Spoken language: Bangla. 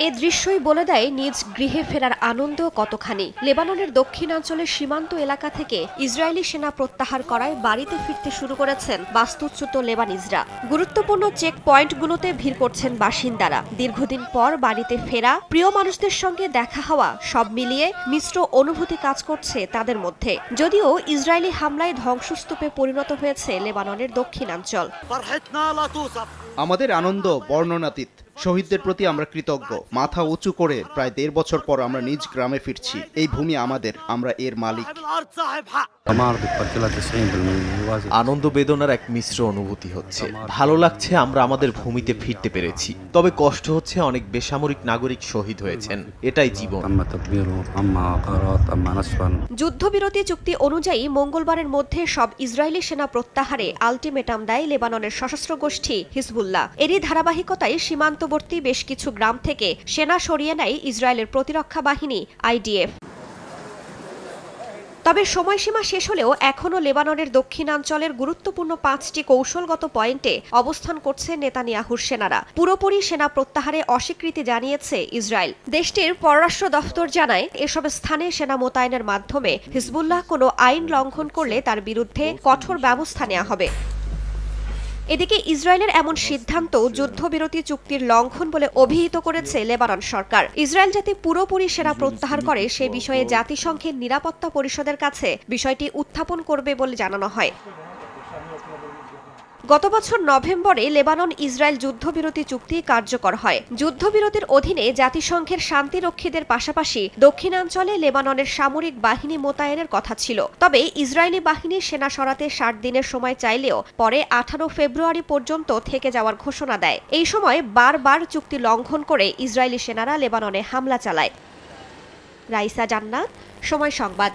এ দৃশ্যই বলে দেয় নিজ গৃহে ফেরার আনন্দ কতখানি। লেবাননের দক্ষিণাঞ্চলের সীমান্ত এলাকা থেকে ইসরায়েলি সেনা প্রত্যাহার করায় বাড়িতে ফিরতে শুরু করেছেন বাস্তুচ্যুত লেবানিজরা। গুরুত্বপূর্ণ চেক পয়েন্টগুলোতে ভিড় করছেন বাসিন্দারা। দীর্ঘদিন পর বাড়িতে ফেরা, প্রিয় মানুষদের সঙ্গে দেখা হওয়া, সব মিলিয়ে মিশ্র অনুভূতি কাজ করছে তাদের মধ্যে। যদিও ইসরায়েলি হামলায় ধ্বংসস্তূপে পরিণত হয়েছে লেবাননের দক্ষিণাঞ্চল। আমাদের আনন্দ বর্ণনাতীত। শহীদদের প্রতি আমরা কৃতজ্ঞ। মাথা উঁচু করে প্রায় ১.৫ বছর পর আমরা নিজ গ্রামে ফিরছি। এই ভূমি আমাদের, আমরা এর মালিক। আনন্দ বেদনার এক মিশ্র অনুভূতি হচ্ছে। ভালো লাগছে আমরা আমাদের ভূমিতে ফিরতে পেরেছি, তবে কষ্ট হচ্ছে অনেক বেসামরিক নাগরিক শহীদ হয়েছেন। এটাই জীবন। যুদ্ধবিরতি চুক্তি অনুযায়ী মঙ্গলবারের মধ্যে সব ইসরায়েলি সেনা প্রত্যাহারে আলটিমেটাম দেয় লেবাননের সশস্ত্র গোষ্ঠী হিজবুল্লাহ। এরই ধারাবাহিকতায় সীমান্তবর্তী বেশ কিছু গ্রাম থেকে সেনা সরিয়ে নেয় ইসরায়েলের প্রতিরক্ষা বাহিনী আইডিএফ। তবে সময়সীমা শেষ হলেও এখনও লেবাননের দক্ষিণাঞ্চলের গুরুত্বপূর্ণ ৫টি কৌশলগত পয়েন্টে অবস্থান করছে নেতানিয়াহুর সেনারা। পুরোপুরি সেনা প্রত্যাহারে অস্বীকৃতি জানিয়েছে ইসরায়েল। দেশটির পররাষ্ট্র দফতর জানায়, এসব স্থানে সেনা মোতায়েনের মাধ্যমে হিজবুল্লাহ কোনো আইন লঙ্ঘন করলে তার বিরুদ্ধে কঠোর ব্যবস্থা নেওয়া হবে। এদিকে ইসরায়েলের এমন সিদ্ধান্ত যুদ্ধবিরতি চুক্তির লঙ্ঘন বলে অভিহিত করেছে লেবানন সরকার। ইসরায়েল যাতে পুরোপুরি সেনা প্রত্যাহার করে সে বিষয়ে জাতিসংঘের নিরাপত্তা পরিষদের কাছে বিষয়টি উত্থাপন করবে বলে জানানো হয়। গত বছর নভেম্বরে লেবানন ইসরায়েল যুদ্ধবিরতি চুক্তি কার্যকর হয়। যুদ্ধবিরতির অধীনে জাতিসংঘের শান্তিরক্ষীদের পাশাপাশি দক্ষিণাঞ্চলে লেবাননের সামরিক বাহিনী মোতায়েনের কথা ছিল। তবে ইসরায়েলি বাহিনী সেনা সরাতে ৬০ দিনের সময় চাইলেও পরে ১৮ ফেব্রুয়ারি পর্যন্ত থেকে যাওয়ার ঘোষণা দেয়। এই সময় বারবার চুক্তি লঙ্ঘন করে ইসরায়েলি সেনারা লেবাননে হামলা চালায়। রাইসা জান্নাত, সময় সংবাদ।